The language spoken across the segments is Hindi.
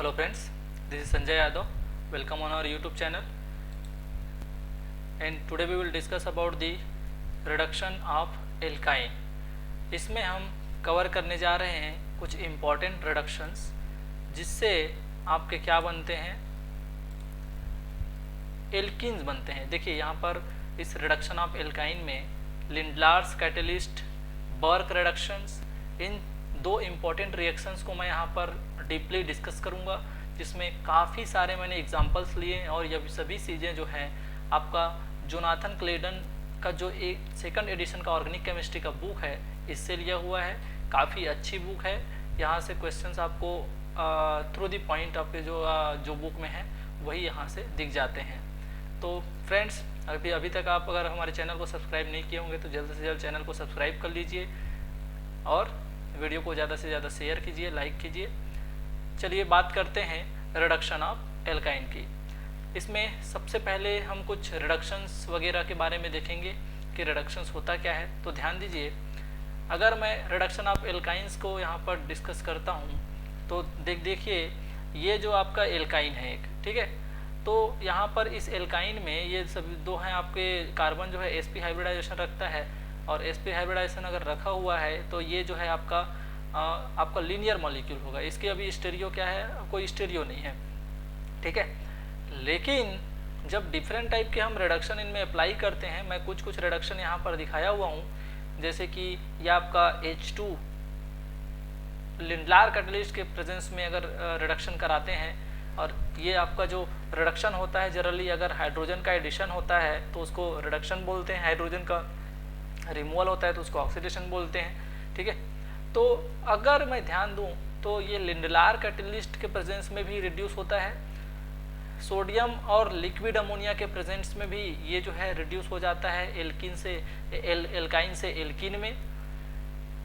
Hello friends, this is Sanjay Yadav. Welcome on our YouTube channel. And today we will discuss about the reduction of alkyne. इसमें हम कवर करने जा रहे हैं कुछ इम्पॉर्टेंट रिडक्शंस जिससे आपके क्या बनते हैं, एल्कीन्स बनते हैं। देखिए यहाँ पर इस रिडक्शन ऑफ एल्काइन में लिंडलार्स कैटलिस्ट, बर्क रिडक्शंस, इन दो इम्पॉर्टेंट रिएक्शंस को मैं यहाँ पर डीपली डिस्कस करूँगा, जिसमें काफ़ी सारे मैंने एग्जांपल्स लिए हैं और ये सभी चीज़ें जो हैं आपका जोनाथन क्लेडन का जो एक सेकंड एडिशन का ऑर्गेनिक केमिस्ट्री का बुक है इससे लिया हुआ है। काफ़ी अच्छी बुक है। यहाँ से क्वेश्चंस आपको थ्रू द पॉइंट आपके जो बुक में है वही यहाँ से दिख जाते हैं। तो फ्रेंड्स, अभी तक आप अगर हमारे चैनल को सब्सक्राइब नहीं किए होंगे तो जल्द से जल्द चैनल को सब्सक्राइब कर लीजिए और वीडियो को ज़्यादा से ज़्यादा शेयर कीजिए, लाइक कीजिए। चलिए बात करते हैं रिडक्शन ऑफ एल्काइन की। इसमें सबसे पहले हम कुछ रिडक्शंस वगैरह के बारे में देखेंगे कि रिडक्शंस होता क्या है। तो ध्यान दीजिए, अगर मैं रिडक्शन ऑफ एल्काइंस को यहाँ पर डिस्कस करता हूँ तो देखिए ये जो आपका एल्काइन है एक, ठीक है। तो यहाँ पर इस एल्काइन में ये सभी दो हैं आपके, कार्बन जो है sp हाइब्रिडाइजेशन रखता है और sp हाइब्रिडाइजेशन अगर रखा हुआ है तो ये जो है आपका लीनियर मॉलिक्यूल होगा। इसकी अभी स्टेरियो क्या है, कोई स्टेरियो नहीं है, ठीक है। लेकिन जब डिफरेंट टाइप के हम रिडक्शन इनमें अप्लाई करते हैं, मैं कुछ रिडक्शन यहाँ पर दिखाया हुआ हूँ, जैसे कि ये आपका H2 लिंडलार कैटलिस्ट के प्रेजेंस में अगर रिडक्शन कराते हैं, और ये आपका जो रिडक्शन होता है जनरली अगर हाइड्रोजन का एडिशन होता है तो उसको रिडक्शन बोलते हैं, हाइड्रोजन का रिमूवल होता है तो उसको ऑक्सीडेशन बोलते हैं, ठीक है। तो अगर मैं ध्यान दूं तो ये लिंडलार कैटलिस्ट के प्रेजेंस में भी रिड्यूस होता है, सोडियम और लिक्विड अमोनिया के प्रेजेंस में भी ये जो है रिड्यूस हो जाता है एल्कीन से एल्काइन से एल्कीन में।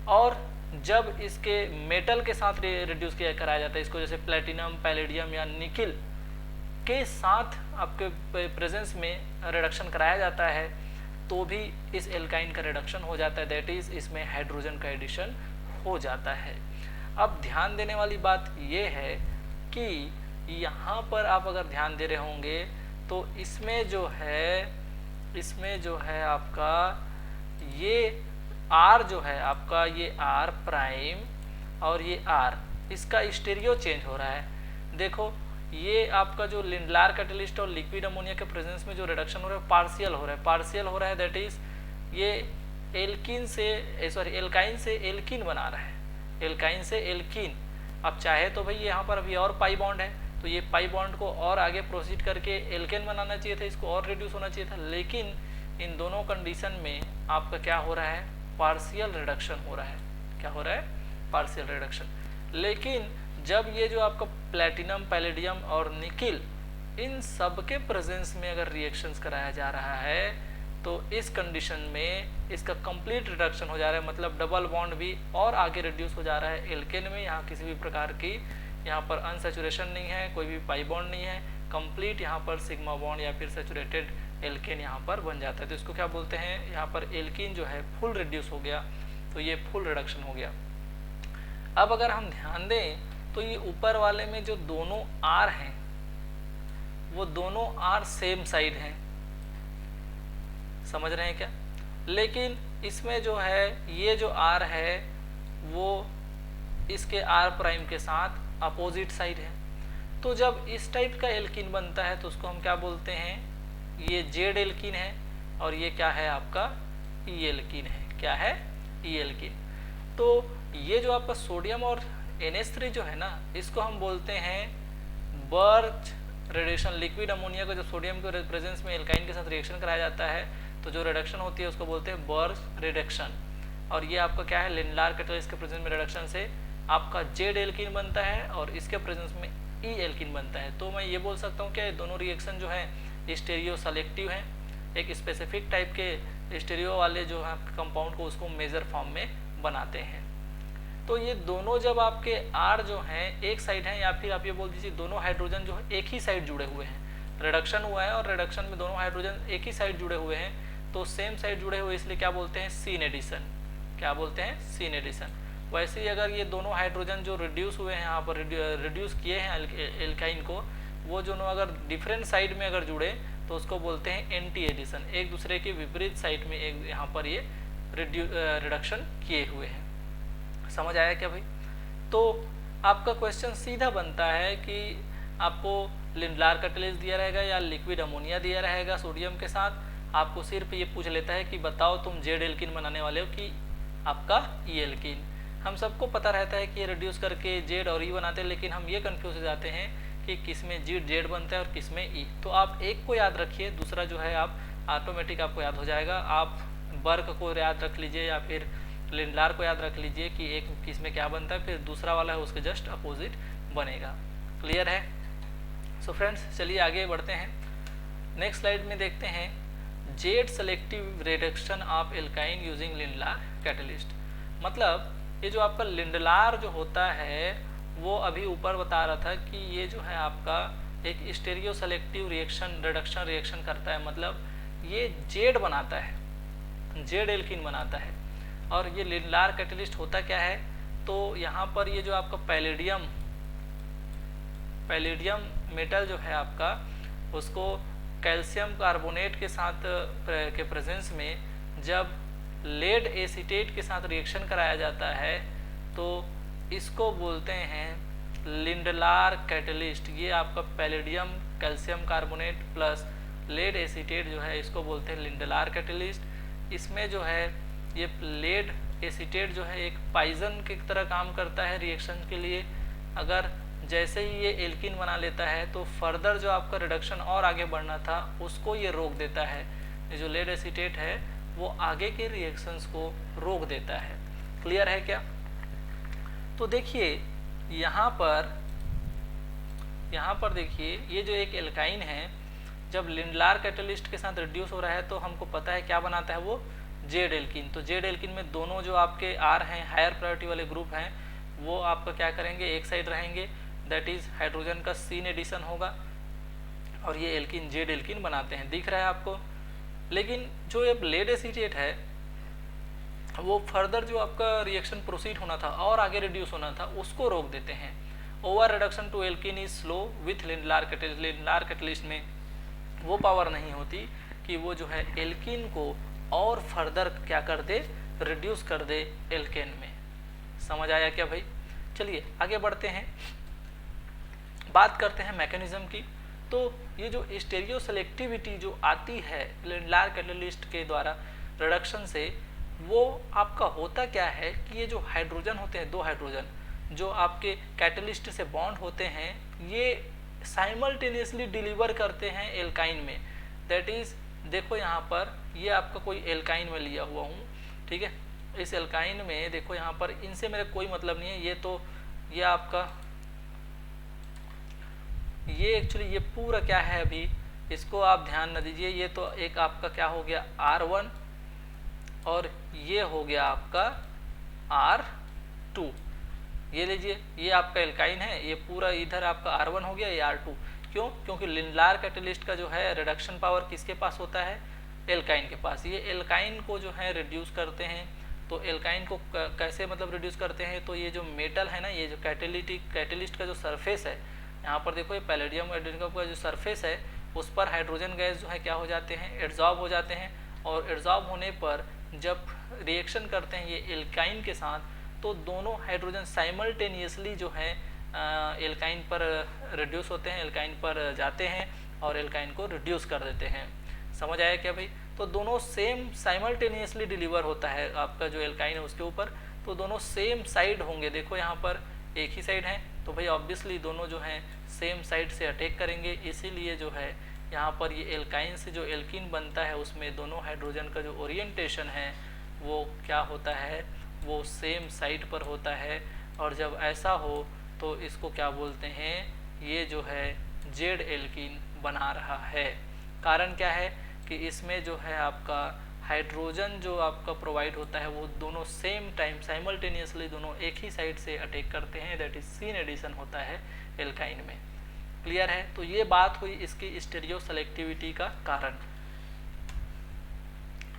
और जब इसके मेटल के साथ रिड्यूस किया कराया जाता है, इसको जैसे प्लेटिनम, पैलेडियम या निकिल के साथ आपके प्रेजेंस में रिडक्शन कराया जाता है तो भी इस एल्काइन का रिडक्शन हो जाता है, दैट इज इसमें हाइड्रोजन का एडिशन हो जाता है। अब ध्यान देने वाली बात ये है कि यहाँ पर आप अगर ध्यान दे रहे होंगे तो इसमें जो है आपका ये R जो है आपका, ये R प्राइम और ये R, इसका स्टेरियो चेंज हो रहा है। देखो ये आपका जो लिंडलार कैटलिस्ट और लिक्विड अमोनिया के प्रेजेंस में जो रिडक्शन हो रहा है पार्शियल हो रहा है, दैट इज ये एल्कीन से एल्कीन बना रहा है, एल्काइन से एल्कीन। अब चाहे तो भाई यहाँ पर अभी और पाई बॉन्ड है तो ये पाई बॉन्ड को और आगे प्रोसीड करके एल्केन बनाना चाहिए था, इसको और रिड्यूस होना चाहिए था, लेकिन इन दोनों कंडीशन में आपका क्या हो रहा है, पार्शियल रिडक्शन हो रहा है। क्या हो रहा है, पार्शियल रिडक्शन। लेकिन जब ये जो आपका प्लेटिनम, पैलेडियम और निकिल, इन सब के प्रेजेंस में अगर रिएक्शंस कराया जा रहा है तो इस कंडीशन में इसका कंप्लीट रिडक्शन हो जा रहा है, मतलब डबल बॉन्ड भी और आगे रिड्यूस हो जा रहा है एल्केन में। यहाँ किसी भी प्रकार की यहाँ पर अनसैचुरेशन नहीं है, कोई भी पाई बॉन्ड नहीं है, कंप्लीट यहाँ पर सिग्मा बॉन्ड या फिर सैचुरेटेड एल्केन यहाँ पर बन जाता है। तो इसको क्या बोलते हैं, यहाँ पर एल्कीन जो है फुल रिड्यूस हो गया, तो ये फुल रिडक्शन हो गया। अब अगर हम ध्यान दें तो ये ऊपर वाले में जो दोनों R हैं वो दोनों R सेम साइड हैं, समझ रहे हैं क्या। लेकिन इसमें जो है ये जो R है वो इसके R प्राइम के साथ अपोजिट साइड है। तो जब इस टाइप का एल्कीन बनता है तो उसको हम क्या बोलते हैं, ये जेड एल्कीन है और ये क्या है आपका ई एल्कीन है। क्या है, ई एल्कीन। तो ये जो आपका सोडियम और NH3 जो है ना, इसको हम बोलते हैं बर्च रिडक्शन। लिक्विड अमोनिया को जब सोडियम के प्रेजेंस में एल्काइन के साथ रिएक्शन कराया जाता है तो जो रिडक्शन होती है उसको बोलते हैं बर्च रिडक्शन। और ये आपका क्या है, लिंडलार कैटलिस्ट के प्रेजेंस में रिडक्शन से आपका जेड एल्कीन बनता है और इसके प्रेजेंस में ई एल्कीन बनता है। तो मैं ये बोल सकता हूँ कि दोनों रिएक्शन जो है स्टेरियो सेलेक्टिव हैं, एक स्पेसिफिक टाइप के स्टेरियो वाले जो है कंपाउंड को उसको मेजर फॉर्म में बनाते हैं। तो ये दोनों जब आपके R जो हैं एक साइड हैं, या फिर आप ये बोल दीजिए दोनों हाइड्रोजन जो है एक ही साइड जुड़े हुए हैं, रिडक्शन हुआ है और रिडक्शन में दोनों हाइड्रोजन एक ही साइड जुड़े हुए हैं, तो सेम साइड जुड़े हुए इसलिए क्या बोलते हैं, सीन एडिशन। क्या बोलते हैं, सीन एडिशन। वैसे ही अगर ये दोनों हाइड्रोजन जो रिड्यूस हुए हैं यहाँ पर रिड्यूस किए हैं एल्काइन को, वो दोनों अगर डिफरेंट साइड में अगर जुड़े तो उसको बोलते हैं एंटी एडिशन, एक दूसरे के विपरीत साइड में एक यहाँ पर ये रिडक्शन किए हुए हैं। समझ आया क्या भाई? तो आपका क्वेश्चन सीधा बनता है कि आपको लिंडलार कैटलिस्ट दिया रहेगा या लिक्विड अमोनिया दिया रहेगा सोडियम के साथ, आपको सिर्फ ये पूछ लेता है कि बताओ तुम जेड एल्किन बनाने वाले हो कि आपका ई एल्किन। हम सबको पता रहता है कि ये रिड्यूस करके जेड और ई बनाते हैं, लेकिन हम ये कंफ्यूज हो जाते हैं कि किस में जेड बनता है और किस में ई। तो आप एक को याद रखिए, दूसरा जो है आप ऑटोमेटिक आपको याद हो जाएगा। आप बर्क को याद रख लीजिए या फिर लिंडलार को याद रख लीजिए कि एक किस में क्या बनता है, फिर दूसरा वाला है उसके जस्ट अपोजिट बनेगा। क्लियर है? सो फ्रेंड्स चलिए आगे बढ़ते हैं। नेक्स्ट स्लाइड में देखते हैं Z selective reduction of alkyne using Lindlar catalyst. मतलब ये जो आपका लिंडलार जो होता है वो अभी ऊपर बता रहा था कि ये जो है आपका एक stereo selective reaction reduction reaction करता है, मतलब ये जेड बनाता है, जेड एल्किन बनाता है। और ये लिंडलार कैटलिस्ट होता क्या है, तो यहाँ पर ये जो आपका पैलेडियम मेटल जो है आपका, उसको कैल्शियम कार्बोनेट के साथ के प्रेजेंस में जब लेड एसीटेट के साथ रिएक्शन कराया जाता है तो इसको बोलते हैं लिंडलार कैटलिस्ट। ये आपका palladium calcium carbonate plus lead acetate जो है इसको बोलते हैं लिंडलार कैटलिस्ट। इसमें जो है ये लेड एसीटेट जो है एक पॉइजन की तरह काम करता है रिएक्शन के लिए। अगर जैसे ही ये एल्किन बना लेता है तो फर्दर जो आपका रिडक्शन और आगे बढ़ना था उसको ये रोक देता है। ये जो लेड एसीटेट है वो आगे के रिएक्शंस को रोक देता है। क्लियर है क्या? तो देखिए यहाँ पर देखिए ये जो एक एल्काइन है जब लिंडलार कैटलिस्ट के साथ रिड्यूस हो रहा है तो हमको पता है क्या बनाता है वो जेड एल्किन। तो जेड एल्किन में दोनों जो आपके आर हैं हायर प्रायोरिटी वाले ग्रुप हैं वो आपका क्या करेंगे, एक साइड रहेंगे, दैट इज हाइड्रोजन का सीन एडिशन होगा और ये एल्किन जेड एल्किन बनाते हैं। दिख रहा है आपको? लेकिन जो ये लेड एसीटेट है वो फर्दर जो आपका रिएक्शन प्रोसीड होना था और आगे रिड्यूस होना था उसको रोक देते हैं। Over reduction to alkene is slow with Lindlar catalyst. Lindlar catalyst में वो पावर नहीं होती कि वो जो है एल्किन को और फर्दर क्या कर दे, रिड्यूस कर दे एल्केन में। समझ आया क्या भाई? चलिए आगे बढ़ते हैं, बात करते हैं मैकेनिज्म की। तो ये जो स्टेरियो सेलेक्टिविटी जो आती है लिंडलार कैटलिस्ट के द्वारा रिडक्शन से, वो आपका होता क्या है कि ये जो हाइड्रोजन होते हैं, दो हाइड्रोजन जो आपके कैटलिस्ट से बॉन्ड होते हैं, ये साइमल्टेनियसली डिलीवर करते हैं एल्काइन में। दैट इज देखो यहाँ पर ये आपका कोई एल्काइन में लिया हुआ हूँ, ठीक है। इस एल्काइन में देखो यहाँ पर इनसे मेरा कोई मतलब नहीं है, ये तो ये आपका ये एक्चुअली ये पूरा क्या है अभी इसको आप ध्यान न दीजिए। ये तो एक आपका क्या हो गया R1 और ये हो गया आपका R2। ये लीजिए ये आपका एल्काइन है, ये पूरा इधर आपका R1 हो गया, ये R2। क्यों? क्योंकि लिंडलार कैटलिस्ट का जो है रिडक्शन पावर किसके पास होता है, एल्काइन के पास। ये एल्काइन को जो है रिड्यूस करते हैं। तो एल्काइन को कैसे मतलब रिड्यूस करते हैं, तो ये जो मेटल है ना, ये जो कैटलिस्ट का जो सरफेस है, यहाँ पर देखो ये पैलेडियम का जो सरफेस है उस पर हाइड्रोजन गैस जो है क्या हो जाते हैं, एड्जॉर्ब हो जाते हैं। और एड्जॉर्ब होने पर जब रिएक्शन करते हैं ये एल्काइन के साथ, तो दोनों हाइड्रोजन साइमल्टेनियसली जो है एल्काइन पर रिड्यूस होते हैं, एल्काइन पर जाते हैं और एल्काइन को रिड्यूस कर देते हैं। समझ आया क्या भाई? तो दोनों सेम साइमल्टेनियसली डिलीवर होता है आपका जो एल्काइन है उसके ऊपर, तो दोनों सेम साइड होंगे। देखो यहाँ पर एक ही साइड है तो भाई ऑब्वियसली दोनों जो हैं सेम साइड से अटैक करेंगे। इसीलिए जो है यहाँ पर ये एल्काइन से जो एल्किन बनता है उसमें दोनों हाइड्रोजन का जो ओरिएंटेशन है वो क्या होता है, वो सेम साइड पर होता है। और जब ऐसा हो तो इसको क्या बोलते हैं, ये जो है जेड एल्किन बना रहा है। कारण क्या है कि इसमें जो है आपका हाइड्रोजन जो आपका प्रोवाइड होता है वो दोनों सेम टाइम साइमल्टेनियसली दोनों एक ही साइड से अटैक करते हैं, दैट इज सीन एडिशन होता है एल्काइन में। क्लियर है? तो ये बात हुई इसकी स्टेरियो सेलेक्टिविटी का कारण।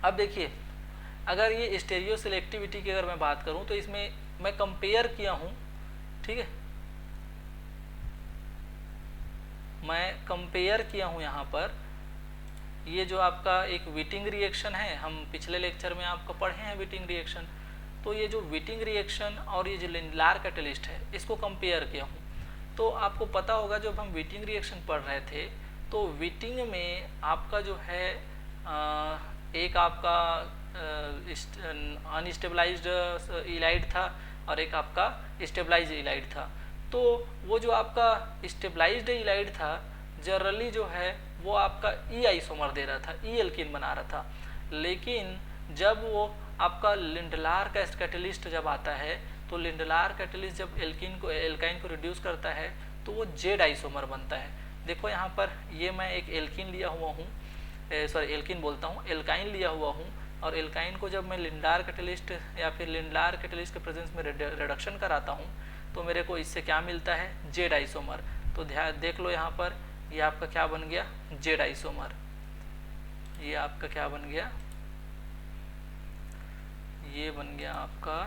अब देखिए अगर ये स्टेरियो सेलेक्टिविटी की अगर मैं बात करूं तो इसमें मैं कंपेयर किया हूँ, ठीक है, मैं कंपेयर किया हूँ यहाँ पर। ये जो आपका एक विटिंग रिएक्शन है, हम पिछले लेक्चर में आपको पढ़े हैं विटिंग रिएक्शन, तो ये जो विटिंग रिएक्शन और ये जो लिंडलार कैटलिस्ट है इसको कंपेयर किया हूँ। तो आपको पता होगा जब हम विटिंग रिएक्शन पढ़ रहे थे तो विटिंग में आपका जो है एक आपका अनस्टेबलाइज्ड इलाइड था और एक आपका स्टेबलाइज्ड इलाइड था। तो वो जो आपका स्टेबलाइज्ड इलाइड था जनरली जो है वो आपका ई आइसोमर दे रहा था, ई एल्कीन बना रहा था। लेकिन जब वो आपका लिंडलार कैटलिस्ट जब आता है तो लिंडलार कैटलिस्ट जब एल्काइन को रिड्यूस करता है तो वो जेड आइसोमर बनता है। देखो यहाँ पर ये मैं एक एल्कीन लिया हुआ हूँ, सॉरी एल्कीन बोलता हूँ, एल्काइन लिया हुआ हूँ, और एल्काइन को जब मैं लिंडलार कैटलिस्ट या फिर लिंडलार कैटलिस्ट के प्रेजेंस में रिडक्शन कराता हूँ तो मेरे को इससे क्या मिलता है, जेड आइसोमर। तो ध्यान देख लो यहाँ पर ये आपका क्या बन गया, जेड आइसोमर। ये आपका क्या बन गया, ये बन गया आपका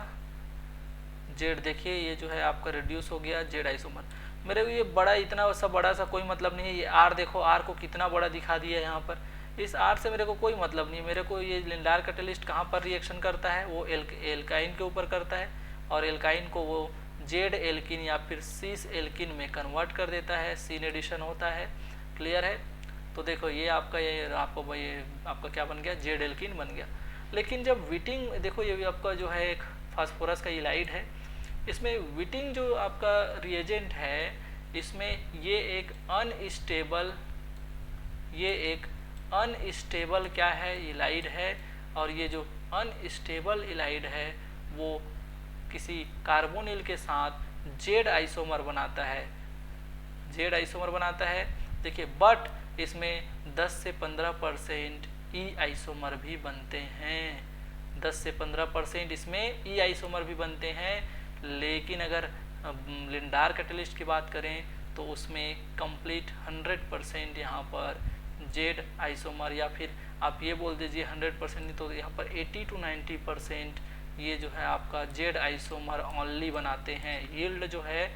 जेड। देखिए ये जो है आपका रिड्यूस हो गया जेड आइसोमर। मेरे को ये बड़ा इतना सा बड़ा सा कोई मतलब नहीं है। ये आर देखो, आर को कितना बड़ा दिखा दिया है यहाँ पर। इस आर से मेरे को कोई मतलब नहीं। मेरे को ये लिंडलार कैटलिस्ट कहाँ पर रिएक्शन करता है, वो एल्काइन के ऊपर करता है और एल्काइन को वो जेड एल्किन या फिर सीस एल्किन में कन्वर्ट कर देता है, सीन एडिशन होता है। क्लियर है। तो देखो ये आपका ये आपका क्या बन गया, जेड एल्किन बन गया। लेकिन जब विटिंग, देखो ये भी आपका जो है एक फास्फोरस का इलाइड है, इसमें विटिंग जो आपका रिएजेंट है इसमें ये एक अनस्टेबल क्या है, इलाइड है। और ये जो अनस्टेबल इलाइड है वो किसी कार्बोनिल के साथ जेड आइसोमर बनाता है, जेड आइसोमर बनाता है। देखिए बट इसमें 10 से 15% ई आइसोमर भी बनते हैं, 10 से 15% इसमें ई आइसोमर भी बनते हैं। लेकिन अगर लिंडलार कैटलिस्ट की बात करें तो उसमें कंप्लीट 100% यहाँ पर जेड आइसोमर, या फिर आप ये बोल दीजिए 100% नहीं तो यहाँ पर 80 to 90% ये जो है आपका जेड आइसोमर ओनली बनाते हैं। यील्ड जो है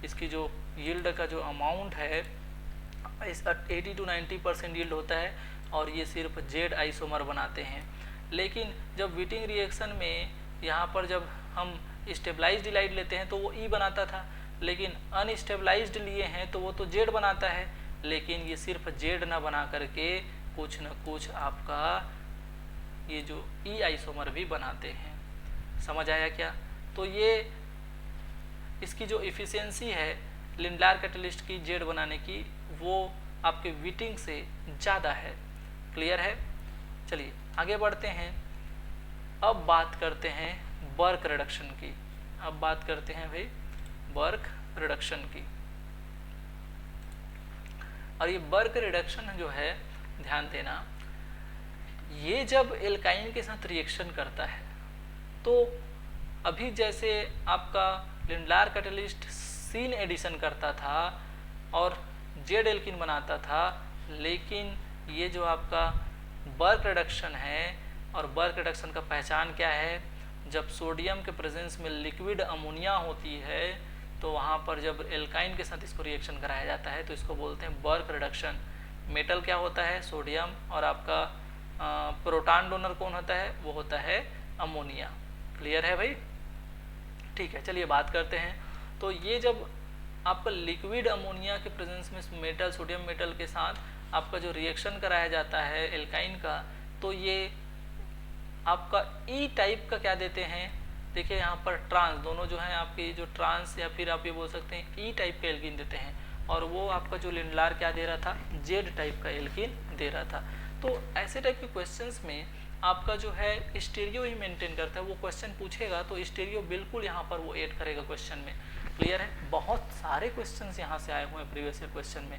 इसकी, जो यील्ड का जो अमाउंट है इस 80 to 90% यील्ड होता है और ये सिर्फ जेड आइसोमर बनाते हैं। लेकिन जब विटिंग रिएक्शन में यहाँ पर जब हम स्टेबलाइज्ड इलाइड लेते हैं तो वो ई बनाता था, लेकिन अनस्टेबलाइज्ड लिए हैं तो वो तो जेड बनाता है। लेकिन ये सिर्फ जेड ना बना करके कुछ न कुछ आपका ये जो ई आइसोमर भी बनाते हैं। समझ आया क्या? तो ये इसकी जो इफ़िशियंसी है लिंडलार कैटलिस्ट की जेड बनाने की वो आपके विटिंग से ज़्यादा है। क्लियर है। चलिए आगे बढ़ते हैं। अब बात करते हैं बर्क रिडक्शन की। अब बात करते हैं भाई बर्क रिडक्शन की। और ये बर्क रिडक्शन जो है, ध्यान देना, ये जब एल्काइन के साथ रिएक्शन करता है तो अभी जैसे आपका लिंडलार कैटलिस्ट सीन एडिशन करता था और जेड एल्किन बनाता था, लेकिन ये जो आपका बर्क रिडक्शन है, और बर्क रिडक्शन का पहचान क्या है, जब सोडियम के प्रेजेंस में लिक्विड अमोनिया होती है तो वहाँ पर जब एल्काइन के साथ इसको रिएक्शन कराया जाता है तो इसको बोलते हैं बर्क रिडक्शन। मेटल क्या होता है, सोडियम, और आपका प्रोटॉन डोनर कौन होता है, वो होता है अमोनिया। क्लियर है भाई? ठीक है, चलिए बात करते हैं। तो ये जब आपका लिक्विड अमोनिया के प्रेजेंस में मेटल, सोडियम मेटल के साथ आपका जो रिएक्शन कराया जाता है एल्काइन का, तो ये आपका ई टाइप का क्या देते हैं, देखिए यहाँ पर ट्रांस, दोनों जो हैं आपके जो ट्रांस या फिर आप ये बोल सकते हैं ई टाइप का एल्कीन देते हैं, और वो आपका जो लिंडलार क्या दे रहा था, जेड टाइप का एल्कीन दे रहा था। तो ऐसे टाइप के क्वेश्चंस में आपका जो है स्टीरियो ही मेंटेन करता है। वो क्वेश्चन पूछेगा तो स्टीरियो बिल्कुल यहाँ पर वो ऐड करेगा क्वेश्चन में। क्लियर है? बहुत सारे क्वेश्चंस यहाँ से आए हुए हैं प्रीवियस ईयर क्वेश्चन में।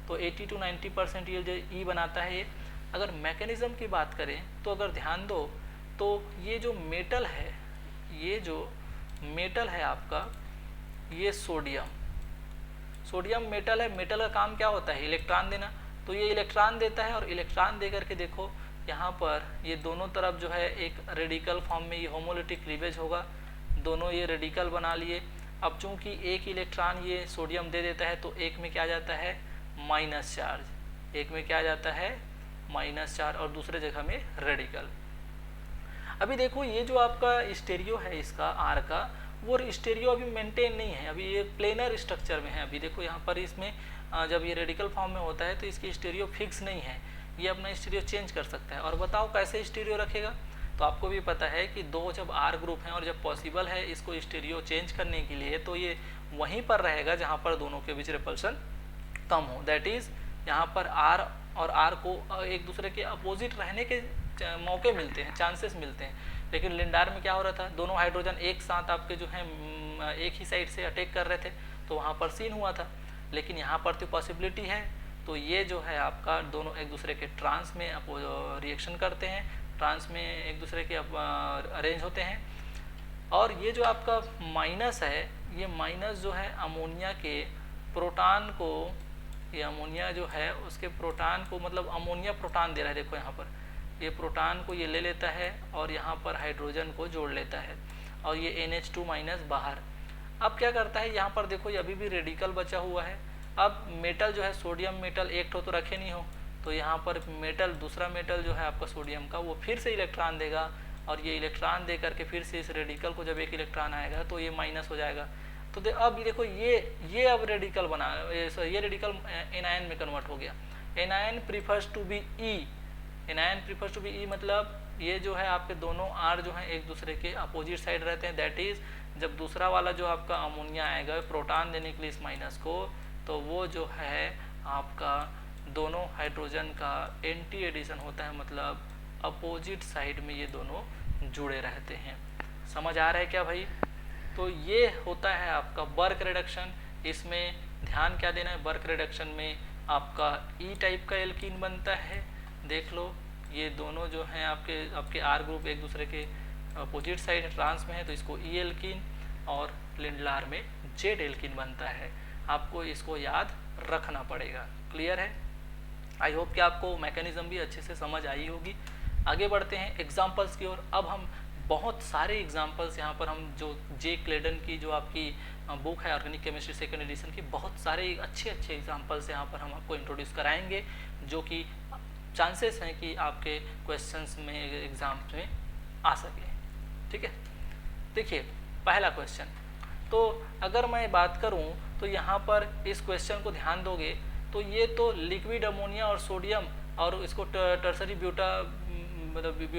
तो 80 to 90% ये जो ई बनाता है ये। अगर मैकेनिज्म की बात करें तो अगर ध्यान दो तो ये जो मेटल है, ये जो मेटल है आपका, ये सोडियम मेटल है। मेटल का काम क्या होता है, इलेक्ट्रॉन देना। तो ये इलेक्ट्रॉन देता है, और इलेक्ट्रॉन दे करके देखो यहाँ पर ये दोनों तरफ जो है एक रेडिकल फॉर्म में ये होमोलिटिक क्लीवेज होगा। दोनों ये रेडिकल बना लिए। अब चूंकि एक इलेक्ट्रॉन ये सोडियम दे देता है तो एक में क्या जाता है माइनस चार्ज, एक में क्या जाता है माइनस चार्ज और दूसरे जगह में रेडिकल। अभी देखो ये जो आपका स्टेरियो है इसका आर का, वो स्टेरियो अभी मेंटेन नहीं है, अभी ये प्लेनर स्ट्रक्चर में है। अभी देखो यहाँ पर इसमें जब ये रेडिकल फॉर्म में होता है तो इसकी स्टेरियो फिक्स नहीं है, ये अपना स्टीरियो चेंज कर सकता है। और बताओ कैसे स्टीरियो रखेगा, तो आपको भी पता है कि दो जब आर ग्रुप हैं और जब पॉसिबल है इसको स्टीरियो चेंज करने के लिए तो ये वहीं पर रहेगा जहाँ पर दोनों के बीच रिपल्सन कम हो। दैट इज़ यहाँ पर आर और आर को एक दूसरे के अपोजिट रहने के मौके मिलते हैं, चांसेस मिलते हैं। लेकिन लिंडार में क्या हो रहा था, दोनों हाइड्रोजन एक साथ आपके जो हैं एक ही साइड से अटैक कर रहे थे तो वहाँ पर सीन हुआ था। लेकिन यहाँ पर तो पॉसिबिलिटी है, तो ये जो है आपका दोनों एक दूसरे के ट्रांस में रिएक्शन करते हैं, ट्रांस में एक दूसरे के अरेंज होते हैं। और ये जो आपका माइनस है, ये माइनस जो है अमोनिया के प्रोटॉन को, ये अमोनिया जो है उसके प्रोटॉन को, मतलब अमोनिया प्रोटॉन दे रहा है, देखो यहाँ पर ये प्रोटॉन को ये ले लेता है और यहाँ पर हाइड्रोजन को जोड़ लेता है और ये NH2 माइनस बाहर। अब क्या करता है यहाँ पर देखो, ये अभी भी रेडिकल बचा हुआ है। अब मेटल जो है सोडियम मेटल एक तो रखे नहीं हो, तो यहाँ पर मेटल दूसरा मेटल जो है आपका सोडियम का वो फिर से इलेक्ट्रॉन देगा और ये इलेक्ट्रॉन दे करके फिर से इस रेडिकल को जब एक इलेक्ट्रॉन आएगा तो ये माइनस हो जाएगा। तो अब देखो ये अब रेडिकल बना, ये रेडिकल एनायन में कन्वर्ट हो गया। Anion prefers to be E, anion prefers to be E मतलब ये जो है आपके दोनों आर जो हैं एक दूसरे के अपोजिट साइड रहते हैं। दैट इज जब दूसरा वाला जो आपका अमोनिया आएगा प्रोटॉन देने के लिए इस माइनस को, तो वो जो है आपका दोनों हाइड्रोजन का एंटी एडिशन होता है, मतलब अपोजिट साइड में ये दोनों जुड़े रहते हैं। समझ आ रहा है क्या भाई? तो ये होता है आपका बर्क रिडक्शन। इसमें ध्यान क्या देना है, बर्क रिडक्शन में आपका ई टाइप का एल्कीन बनता है। देख लो ये दोनों जो हैं आपके आर ग्रुप एक दूसरे के अपोजिट साइड ट्रांस में है तो इसको ई एल्कीन, और लिंडलार में जेड एल्कीन बनता है। आपको इसको याद रखना पड़ेगा। क्लियर है? आई होप कि आपको मैकेनिज्म भी अच्छे से समझ आई होगी। आगे बढ़ते हैं एग्जाम्पल्स की ओर। अब हम बहुत सारे एग्जाम्पल्स यहाँ पर हम जो जे क्लेडन की जो आपकी बुक है ऑर्गेनिक केमिस्ट्री सेकंड एडिशन की, बहुत सारे अच्छे अच्छे एग्जाम्पल्स यहाँ पर हम आपको इंट्रोड्यूस कराएंगे जो कि चांसेस हैं कि आपके क्वेश्चंस में एग्जाम्स में आ सके। ठीक है, देखिए पहला क्वेश्चन, तो अगर मैं बात करूं तो यहाँ पर इस क्वेश्चन को ध्यान दोगे तो ये तो लिक्विड अमोनिया और सोडियम और इसको tertiary buta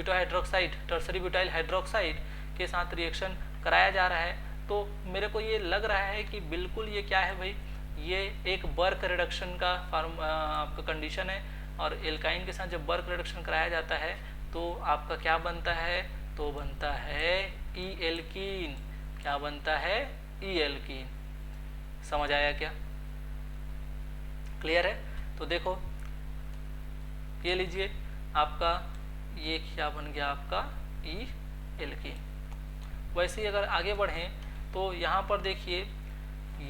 hydroxide, tertiary butyl hydroxide के साथ रिएक्शन कराया जा रहा है। तो मेरे को ये लग रहा है कि बिल्कुल ये क्या है भाई, ये एक बर्क रिडक्शन का आपका कंडीशन है। और एल्काइन के साथ जब बर्क रिडक्शन कराया जाता है तो आपका क्या बनता है, तो बनता है ई एल्कीन। क्या बनता है? E alkene. समझ आया क्या? क्लियर है? तो देखो ये लीजिए आपका ये क्या बन गया, आपका ई एल्कीन। वैसे ही अगर आगे बढ़ें तो यहाँ पर देखिए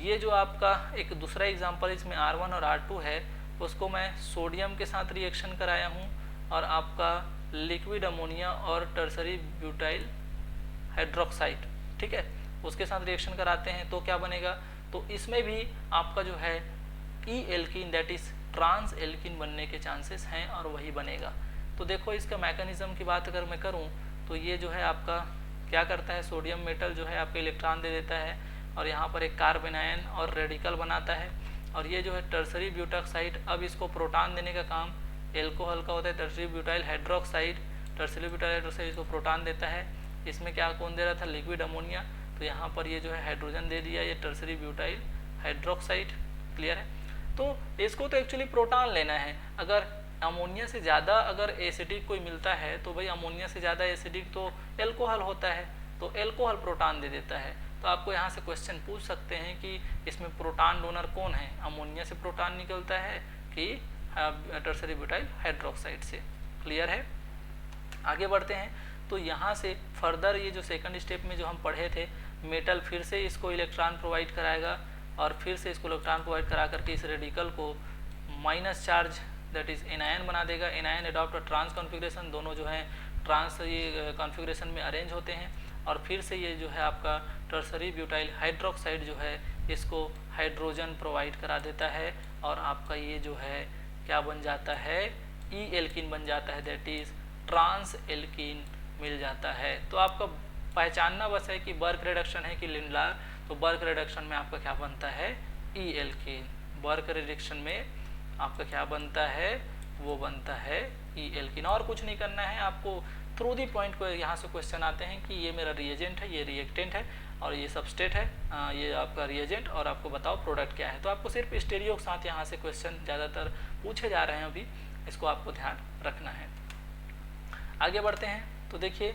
ये जो आपका एक दूसरा एग्जांपल इसमें R1 और R2 है, उसको मैं सोडियम के साथ रिएक्शन कराया हूँ और आपका लिक्विड अमोनिया और टर्सरी ब्यूटाइल हाइड्रोक्साइड, ठीक है, उसके साथ रिएक्शन कराते हैं तो क्या बनेगा, तो इसमें भी आपका जो है E alkene that is trans alkene बनने के चांसेस हैं और वही बनेगा। तो देखो इसका मैकेनिज्म की बात अगर मैं करूं तो ये जो है आपका क्या करता है, सोडियम मेटल जो है आपका इलेक्ट्रॉन दे देता है और यहाँ पर एक कार्बन आयन और रेडिकल बनाता है। और ये जो है टर्सरी ब्यूटाक्साइड, अब इसको प्रोटॉन देने का काम एल्कोहल का होता है, tertiary butyl hydroxide, tertiary butyl hydroxide इसको प्रोटॉन देता है। इसमें क्या कौन दे रहा था, लिक्विड अमोनिया, तो यहाँ पर ये जो है हाइड्रोजन दे दिया, ये टर्सरी ब्यूटाइल हाइड्रोक्साइड। क्लियर है? तो इसको तो एक्चुअली प्रोटॉन लेना है। अगर अमोनिया से ज़्यादा अगर एसिडिक कोई मिलता है तो भाई अमोनिया से ज़्यादा एसिडिक तो एल्कोहल होता है, तो एल्कोहल प्रोटॉन दे देता है। तो आपको यहाँ से क्वेश्चन पूछ सकते हैं कि इसमें प्रोटॉन डोनर कौन है, अमोनिया से प्रोटॉन निकलता है कि टर्सरी ब्यूटाइल हाइड्रोक्साइड से। क्लियर है? आगे बढ़ते हैं तो यहाँ से फर्दर ये जो सेकंड स्टेप में जो हम पढ़े थे, मेटल फिर से इसको इलेक्ट्रॉन प्रोवाइड कराएगा और फिर से इसको इलेक्ट्रॉन प्रोवाइड करा करके इस रेडिकल को minus charge that is anion बना देगा। एनायन अडॉप्ट और ट्रांस कॉन्फ़िगरेशन, दोनों जो हैं ट्रांस ये कॉन्फ़िगरेशन में अरेंज होते हैं और फिर से ये जो है आपका टर्सरी ब्यूटाइल हाइड्रोक्साइड जो है इसको हाइड्रोजन प्रोवाइड करा देता है और आपका ये जो है क्या बन जाता है, ई एल्कीन बन जाता है, दैट इज ट्रांस एल्कीन मिल जाता है। तो आपका पहचानना बस है कि बर्क रिडक्शन है कि लिंडलार, तो बर्क रिडक्शन में आपका क्या बनता है, ई एल्कीन। बर्क रिडक्शन में आपका क्या बनता है, वो बनता है ई एल्कीन। और कुछ नहीं करना है आपको, थ्रू दी पॉइंट को यहाँ से क्वेश्चन आते हैं कि ये मेरा रिएजेंट है, ये रिएक्टेंट है और ये सबस्ट्रेट है, ये आपका रिएजेंट, और आपको बताओ प्रोडक्ट क्या है। तो आपको सिर्फ स्टेरियो के साथ यहाँ से क्वेश्चन ज़्यादातर पूछे जा रहे हैं अभी, इसको आपको ध्यान रखना है। आगे बढ़ते हैं। तो देखिए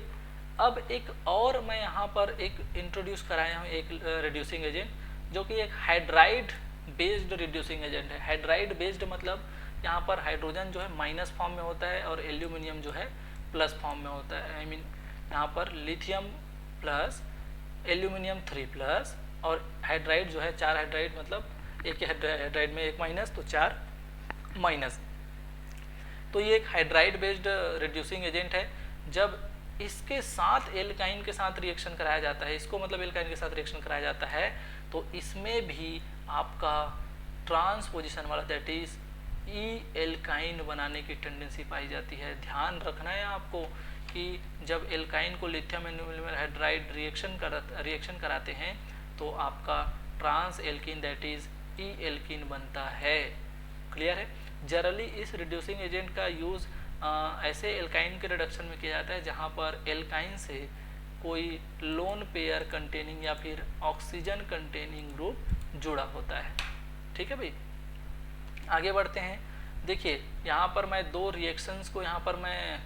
अब एक और मैं यहाँ पर एक इंट्रोड्यूस कराया हूँ एक रिड्यूसिंग एजेंट, जो कि एक हाइड्राइड बेस्ड रिड्यूसिंग एजेंट है। हाइड्राइड बेस्ड मतलब यहाँ पर हाइड्रोजन जो है माइनस फॉर्म में होता है और एल्यूमिनियम जो है प्लस फॉर्म में होता है। आई मीन यहाँ पर लिथियम प्लस एल्यूमिनियम 3+ और हाइड्राइड जो है 4 हाइड्राइड, मतलब एक हाइड्राइड में 1 माइनस तो 4 माइनस। तो ये एक हाइड्राइड बेस्ड रिड्यूसिंग एजेंट है। जब इसके साथ एल्काइन के साथ रिएक्शन कराया जाता है, इसको मतलब एल्काइन के साथ रिएक्शन कराया जाता है, तो इसमें भी आपका ट्रांसपोजिशन वाला दैट इज ई एल्काइन बनाने की टेंडेंसी पाई जाती है। ध्यान रखना है आपको कि जब एल्काइन को लिथियम एल्यूमिनियम हाइड्राइड रिएक्शन कराते हैं तो आपका trans alkene that is E alkene बनता है। क्लियर है। जनरली इस रिड्यूसिंग एजेंट का यूज़ ऐसे एल्काइन के रिडक्शन में किया जाता है जहाँ पर एल्काइन से कोई लोन पेयर कंटेनिंग या फिर ऑक्सीजन कंटेनिंग ग्रुप जुड़ा होता है। ठीक है भाई, आगे बढ़ते हैं। देखिए यहाँ पर मैं 2 रिएक्शंस को यहाँ पर मैं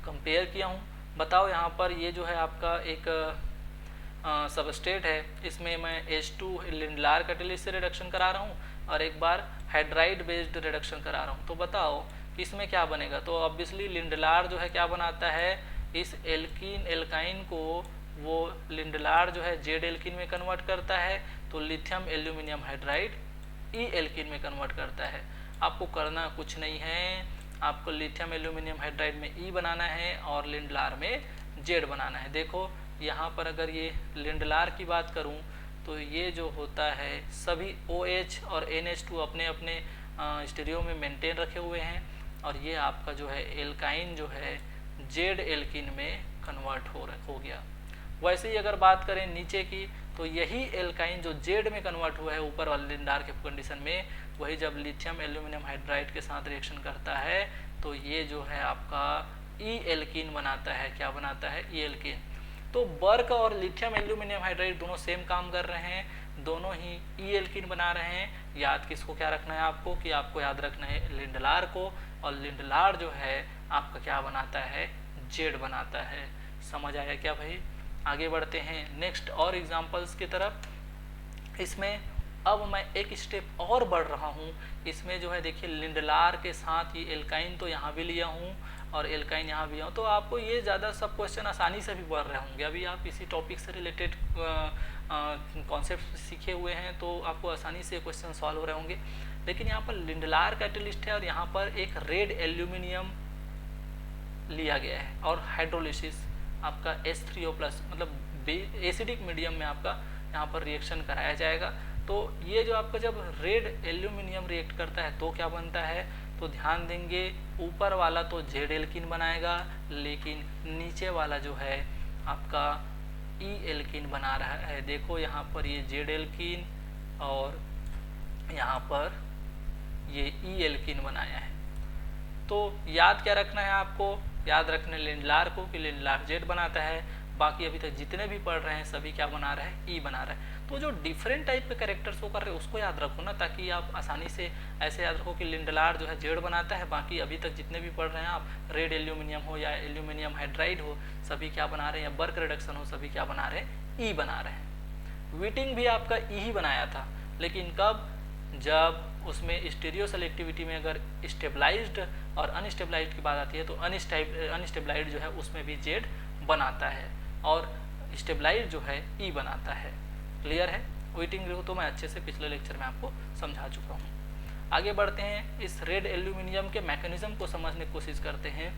कंपेयर किया हूँ। बताओ यहाँ पर ये जो है आपका एक सबस्ट्रेट है, इसमें मैं H2 लिंडलार कैटेलिस्ट से रिडक्शन करा रहा हूँ और एक बार हाइड्राइड बेस्ड रिडक्शन करा रहा हूँ। तो बताओ इसमें क्या बनेगा। तो ऑब्वियसली लिंडलार जो है क्या बनाता है, इस एल्कीन एल्काइन को वो लिंडलार जो है जेड एल्कीन में कन्वर्ट करता है, तो लिथियम एल्यूमिनियम हाइड्राइड ई एल्कीन में कन्वर्ट करता है। आपको करना कुछ नहीं है, आपको लिथियम एल्यूमिनियम हाइड्राइड में ई बनाना है और लिंडलार में जेड बनाना है। देखो यहाँ पर अगर ये लिंडलार की बात करूँ तो ये जो होता है सभी OH और NH2 अपने अपने स्टीरियो में मेंटेन रखे हुए हैं और ये आपका जो है एल्काइन जो है जेड एल्कीन में कन्वर्ट हो गया। वैसे ही अगर बात करें नीचे की तो यही एल्काइन जो जेड में कन्वर्ट हुआ है ऊपर वाले लिंडार के कंडीशन में, वही जब लिथियम एल्यूमिनियम हाइड्राइड के साथ रिएक्शन करता है तो ये जो है आपका ई एल्कीन बनाता है। क्या बनाता है, ई एल्कीन। तो बर्क और लिथियम एल्यूमिनियम हाइड्राइड दोनों सेम काम कर रहे हैं, दोनों ही ई एल्कीन बना रहे हैं। याद किसको क्या रखना है आपको, कि आपको याद रखना है लिंडलार को, और लिंडलार जो है आपका क्या बनाता है, जेड बनाता है। समझ आया क्या भाई। आगे बढ़ते हैं नेक्स्ट और एग्जांपल्स की तरफ। इसमें अब मैं एक स्टेप और बढ़ रहा हूँ। इसमें जो है देखिए लिंडलार के साथ ये एल्काइन तो यहाँ भी लिया हूँ और एल्काइन यहाँ भी लिया हूँ, तो आपको ये ज़्यादा सब क्वेश्चन आसानी से भी बढ़ रहे होंगे। अभी आप इसी टॉपिक से रिलेटेड कॉन्सेप्ट सीखे हुए हैं तो आपको आसानी से क्वेश्चन सॉल्व हो रहे होंगे। लेकिन यहाँ पर लिंडलार कैटेलिस्ट है और यहाँ पर एक रेड एल्यूमिनियम लिया गया है और हाइड्रोलिसिस आपका H3O+ मतलब एसिडिक मीडियम में आपका यहाँ पर रिएक्शन कराया जाएगा। तो ये जो आपका जब रेड एल्यूमिनियम रिएक्ट करता है तो क्या बनता है, तो ध्यान देंगे ऊपर वाला तो जेड एल्कीन बनाएगा, लेकिन नीचे वाला जो है आपका ई एल्कीन बना रहा है। देखो यहाँ पर ये जेड एल्कीन और यहाँ पर ये ई एल्कीन बनाया है। तो याद क्या रखना है आपको, याद रखना लिंडलार को कि लिंडलार जेड बनाता है, बाकी अभी तक जितने भी पढ़ रहे हैं सभी क्या बना रहे हैं, ई बना रहे हैं। तो जो डिफरेंट टाइप के कैरेक्टर्स को कर रहे हैं उसको याद रखो ना, ताकि आप आसानी से ऐसे याद रखो कि लिंडलार जो है जेड बनाता है, बाकी अभी तक जितने भी पढ़ रहे हैं आप, रेड एल्यूमिनियम हो या एल्यूमिनियम हाइड्राइड हो, सभी क्या बना रहे हैं, या बर्क रिडक्शन हो, सभी क्या बना रहे हैं, ई बना रहे हैं। विटिंग भी आपका ई ही बनाया था, लेकिन कब, जब उसमें स्टीरियो सेलेक्टिविटी में अगर स्टेबलाइज्ड और अनस्टेबलाइज्ड की बात आती है तो अनस्टेबलाइज्ड जो है उसमें भी जेड बनाता है और स्टेबलाइज्ड जो है ई बनाता है। क्लियर है। विटिंग को तो मैं अच्छे से पिछले लेक्चर में आपको समझा चुका हूँ। आगे बढ़ते हैं, इस रेड एल्यूमिनियम के मैकेनिज्म को समझने की कोशिश करते हैं।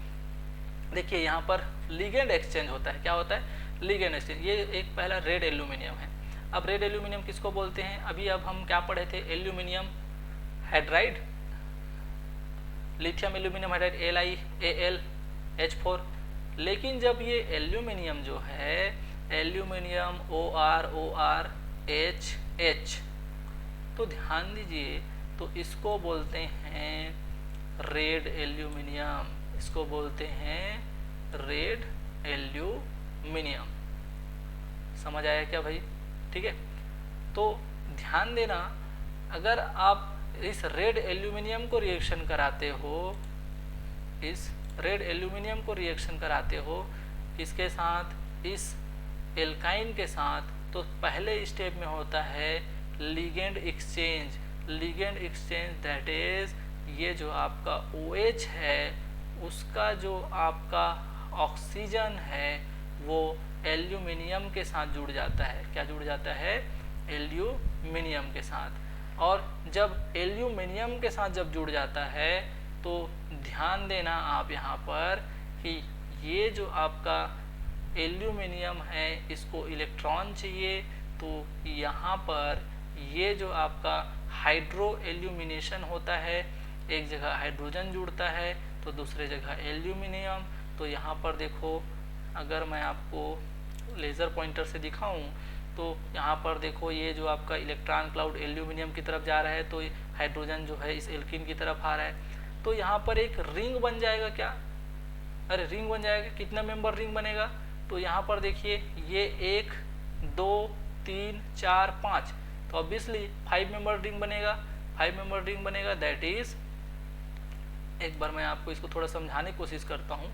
देखिए यहाँ पर लिगेंड एक्सचेंज होता है। क्या होता है, लिगेंड एक्सचेंज, ये एक पहला रेड एल्यूमिनियम है। अब रेड एल्यूमिनियम किसको बोलते हैं, अभी अब हम क्या पढ़े थे, aluminium hydride, lithium aluminium hydride LiAlH4। लेकिन जब ये एल्यूमिनियम जो है एल्यूमिनियम OrOrHH, तो ध्यान दीजिए, तो इसको बोलते हैं रेड एल्यूमिनियम, इसको बोलते हैं रेड एल्यूमिनियम। समझ आया क्या भाई? ठीक है, तो ध्यान देना, अगर आप इस रेड एल्यूमिनियम को रिएक्शन कराते हो, इस रेड एल्यूमिनियम को रिएक्शन कराते हो इसके साथ, इस एल्काइन के साथ, तो पहले स्टेप में होता है ligand exchange. Ligand exchange that is, ये जो आपका OH है उसका जो आपका ऑक्सीजन है वो एल्यूमिनियम के साथ जुड़ जाता है। क्या जुड़ जाता है? एल्यूमिनियम के साथ। और जब एल्यूमिनियम के साथ जब जुड़ जाता है तो ध्यान देना आप यहाँ पर कि ये जो आपका एल्यूमिनियम है इसको इलेक्ट्रॉन चाहिए, तो यहाँ पर ये जो आपका हाइड्रो एल्यूमिनेशन होता है, एक जगह हाइड्रोजन जुड़ता है तो दूसरे जगह एल्यूमिनियम। तो यहाँ पर देखो, अगर मैं आपको लेज़र पॉइंटर से दिखाऊं तो यहाँ पर देखो, ये जो आपका इलेक्ट्रॉन क्लाउड एल्यूमिनियम की तरफ जा रहा है तो हाइड्रोजन जो है इस एल्कीन की तरफ आ रहा है, तो यहाँ पर एक रिंग बन जाएगा। क्या? अरे रिंग बन जाएगा। कितना मेंबर रिंग बनेगा? तो यहाँ पर देखिए, ये 1 2 3 4 5, तो ऑब्वियसली 5 मेंबर रिंग बनेगा। 5 मेंबर रिंग बनेगा, दैट इज, एक बार मैं आपको इसको थोड़ा समझाने की कोशिश करता हूँ।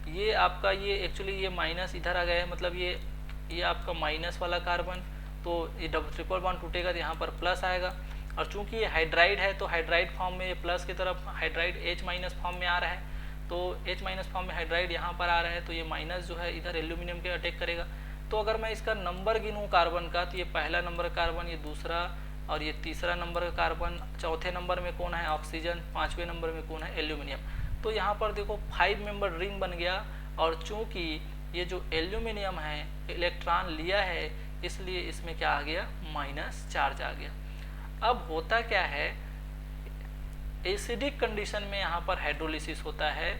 ये आपका, ये एक्चुअली ये माइनस इधर आ गया है, मतलब ये आपका माइनस वाला कार्बन, तो ये डबल ट्रिपल बॉन्ड टूटेगा तो यहाँ पर प्लस आएगा। और चूंकि ये हाइड्राइड है तो हाइड्राइड फॉर्म में ये प्लस की तरफ हाइड्राइड H माइनस फॉर्म में आ रहा है, तो H माइनस फॉर्म में हाइड्राइड यहाँ पर आ रहा है, तो ये माइनस जो है इधर एल्यूमिनियम के अटैक करेगा। तो अगर मैं इसका नंबर गिनूँ कार्बन का, तो ये पहला नंबर कार्बन, ये दूसरा और ये तीसरा नंबर का कार्बन, चौथे नंबर में कौन है? ऑक्सीजन, पाँचवें नंबर में कौन है? एल्यूमिनियम। तो यहाँ पर देखो 5 मेंबर रिंग बन गया, और चूंकि ये जो एल्यूमिनियम है इलेक्ट्रॉन लिया है इसलिए इसमें क्या आ गया? माइनस चार्ज आ गया। अब होता क्या है, एसिडिक कंडीशन में यहाँ पर हाइड्रोलिसिस होता है,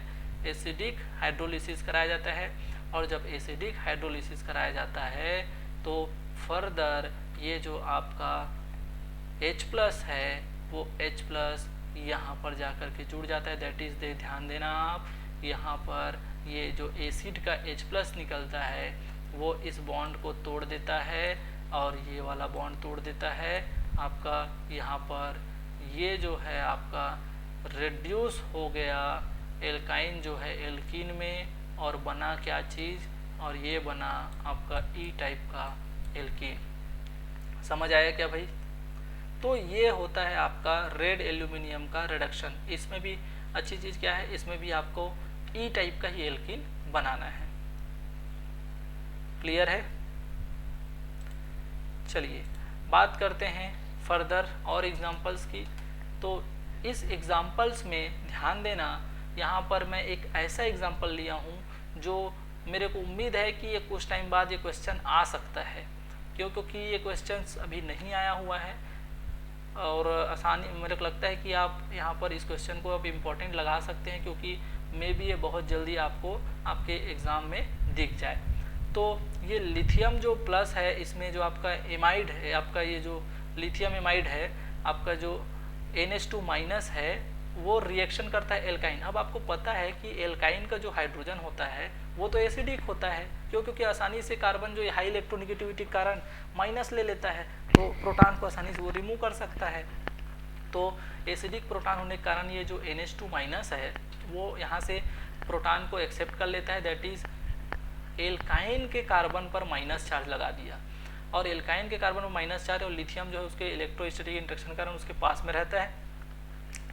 एसिडिक हाइड्रोलिसिस कराया जाता है, और जब एसिडिक हाइड्रोलिसिस कराया जाता है तो फर्दर ये जो आपका H+ है वो H+ यहाँ पर जाकर के जुड़ जाता है, दैट इज दे, ध्यान देना आप, यहाँ पर ये जो एसिड का H+ निकलता है वो इस बॉन्ड को तोड़ देता है और ये वाला बॉन्ड तोड़ देता है आपका। यहाँ पर ये जो है आपका रिड्यूस हो गया एल्काइन जो है एल्कीन में, और बना क्या चीज़? और ये बना आपका E टाइप का एल्कीन। समझ आया क्या भाई? तो ये होता है आपका रेड एल्यूमिनियम का रिडक्शन। इसमें भी अच्छी चीज़ क्या है, इसमें भी आपको E टाइप का ही एल्कीन बनाना है। क्लियर है? चलिए बात करते हैं फर्दर और एग्जांपल्स की। तो इस एग्जांपल्स में ध्यान देना, यहाँ पर मैं एक ऐसा एग्जांपल लिया हूँ जो मेरे को उम्मीद है कि ये कुछ टाइम बाद ये क्वेश्चन आ सकता है, क्योंकि ये क्वेश्चन अभी नहीं आया हुआ है और आसानी, मेरे को लगता है कि आप यहाँ पर इस क्वेश्चन को आप इम्पोर्टेंट लगा सकते हैं, क्योंकि मे बी ये बहुत जल्दी आपको आपके एग्ज़ाम में दिख जाए। तो ये लिथियम जो प्लस है, इसमें जो आपका एमाइड है, आपका ये जो लिथियम एमाइड है, आपका जो NH2 माइनस है वो रिएक्शन करता है एल्काइन। अब आपको पता है कि एल्काइन का जो हाइड्रोजन होता है वो तो एसिडिक होता है, क्योंकि आसानी से कार्बन जो हाई इलेक्ट्रोनेगेटिविटी के कारण माइनस ले लेता है, तो प्रोटॉन को आसानी से वो रिमूव कर सकता है। तो एसिडिक प्रोटॉन होने के कारण ये जो NH2 माइनस है वो यहाँ से प्रोटॉन को एक्सेप्ट कर लेता है, दैट इज एल्काइन के कार्बन पर माइनस चार्ज लगा दिया, और एल्काइन के कार्बन पर माइनस चार्ज, और लिथियम जो है उसके इलेक्ट्रोस्टैटिक इंटरेक्शन के कारण उसके पास में रहता है।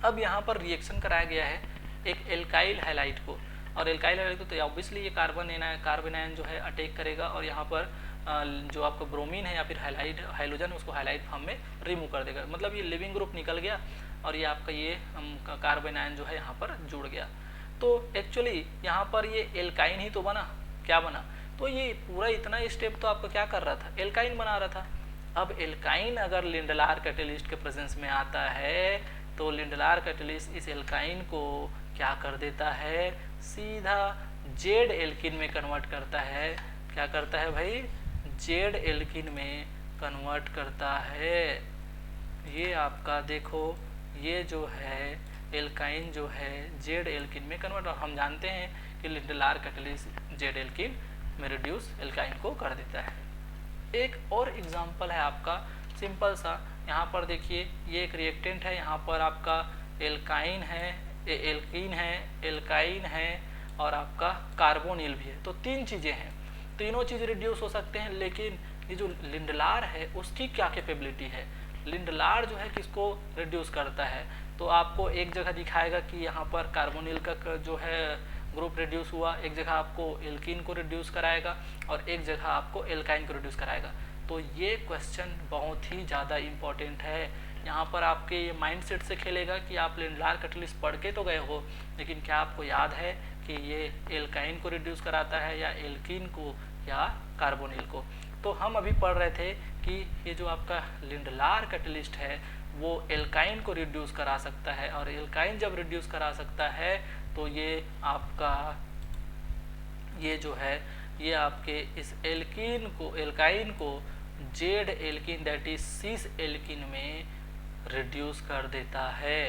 अब यहाँ पर रिएक्शन कराया गया है एक एल्काइल हैलाइड को, और एल्काइल हैलाइड को तो ऑब्वियसली ये कार्बन आयन जो है अटैक करेगा, और यहाँ पर जो आपका ब्रोमीन है या फिर हाइड्रोजन उसको हाइलाइट फॉर्म में रिमूव कर देगा। मतलब ये लिविंग ग्रुप निकल गया और ये आपका ये कार्बन आयन जो है यहाँ पर जुड़ गया। तो एक्चुअली यहाँ पर ये एल्काइन ही तो बना, क्या बना? तो ये पूरा इतना स्टेप तो आपका क्या कर रहा था, एल्काइन बना रहा था। अब एल्काइन अगर लिंडलार कैटेलिस्ट के प्रेजेंस में आता है तो लिंडलार कैटेलिस्ट इस एल्काइन को क्या कर देता है, सीधा जेड एल्किन में कन्वर्ट करता है। क्या करता है भाई, जेड एल्किन में कन्वर्ट करता है। ये आपका देखो, ये जो है एल्काइन जो है जेड एल्किन में कन्वर्ट, हम जानते हैं कि लिंडलार कैटेलिस्ट जेड एल्किन में रिड्यूस एल्काइन को कर देता है। एक और एग्जांपल है आपका सिंपल सा, यहाँ पर देखिए ये एक रिएक्टेंट है, यहाँ पर आपका एल्काइन है, एल्कीन है, एल्काइन है और आपका कार्बोनिल भी है। तो तीन चीज़ें हैं, तीनों चीज़ रिड्यूस हो सकते हैं, लेकिन ये जो लिंडलार है उसकी क्या कैपेबिलिटी है। लिंडलार जो है किसको रिड्यूस करता है, तो आपको एक जगह दिखाएगा कि यहाँ पर कार्बोनिल का जो है ग्रुप रिड्यूस हुआ, एक जगह आपको एल्कीन को रिड्यूस कराएगा और एक जगह आपको एल्काइन को रिड्यूस कराएगा। तो ये क्वेश्चन बहुत ही ज़्यादा इम्पॉर्टेंट है। यहाँ पर आपके ये माइंडसेट से खेलेगा कि आप लिंडलार कैटेलिस्ट पढ़ के तो गए हो, लेकिन क्या आपको याद है कि ये एल्काइन को रिड्यूस कराता है या एल्कीन को या कार्बोनिल को। तो हम अभी पढ़ रहे थे कि ये जो आपका लिंडलार कैटेलिस्ट है वो एल्काइन को रिड्यूस करा सकता है, और एल्काइन जब रिड्यूस करा सकता है तो ये आपका ये जो है ये आपके इस एल्कीन को, एल्काइन को Z alkene that is cis alkene में रिड्यूस कर देता है।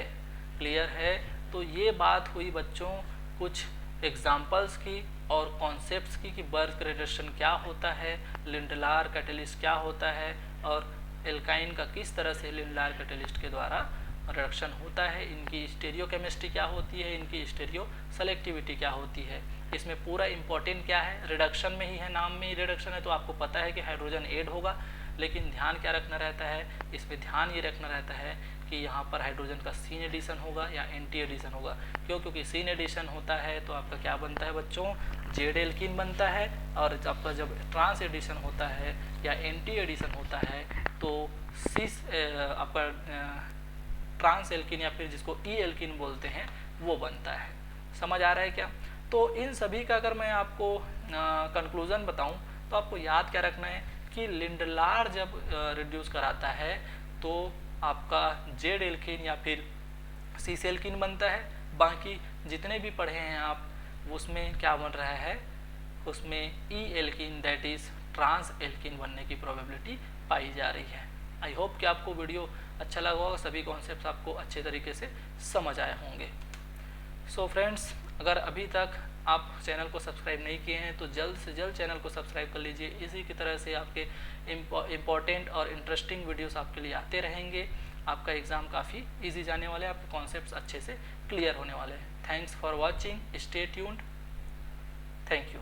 क्लियर है। तो ये बात हुई बच्चों कुछ एग्जाम्पल्स की और कॉन्सेप्ट्स की कि बर्क रिडक्शन क्या होता है, लिंडलार कैटेलिस्ट क्या होता है और एल्काइन का किस तरह से लिंडलार कैटेलिस्ट के द्वारा रिडक्शन होता है, इनकी स्टीरियो केमिस्ट्री क्या होती है, इनकी स्टीरियो सेलेक्टिविटी क्या होती है। इसमें पूरा इंपॉर्टेंट क्या है, रिडक्शन में ही है, नाम में ही रिडक्शन है तो आपको पता है कि हाइड्रोजन ऐड होगा, लेकिन ध्यान क्या रखना रहता है, इसमें ध्यान ये रखना रहता है कि यहाँ पर हाइड्रोजन का सीन एडिशन होगा या एंटी एडिशन होगा। क्यों? क्योंकि सीन एडिशन होता है तो आपका क्या बनता है बच्चों, जेड एल्कीन बनता है, और आपका जब ट्रांस एडिशन होता है या एंटी एडिशन होता है तो सीस आपका ट्रांस एल्कीन या फिर जिसको ई एल्कीन बोलते हैं वो बनता है। समझ आ रहा है क्या? तो इन सभी का अगर मैं आपको कंक्लूजन बताऊं तो आपको याद क्या रखना है कि लिंडलार जब रिड्यूस कराता है तो आपका जेड एल्कीन या फिर सीस एल्कीन बनता है। बाकी जितने भी पढ़े हैं आप उसमें क्या बन रहा है, उसमें E alkene that is trans alkene बनने की प्रोबेबिलिटी पाई जा रही है। आई होप कि आपको वीडियो अच्छा लगा होगा, सभी कॉन्सेप्ट्स आपको अच्छे तरीके से समझ आए होंगे। सो फ्रेंड्स, अगर अभी तक आप चैनल को सब्सक्राइब नहीं किए हैं तो जल्द से जल्द चैनल को सब्सक्राइब कर लीजिए। इसी की तरह से आपके इम्पॉर्टेंट और इंटरेस्टिंग वीडियोस आपके लिए आते रहेंगे। आपका एग्ज़ाम काफ़ी इजी जाने वाले हैं, आपके कॉन्सेप्ट्स अच्छे से क्लियर होने वाले हैं। Thanks for watching, stay tuned, thank you.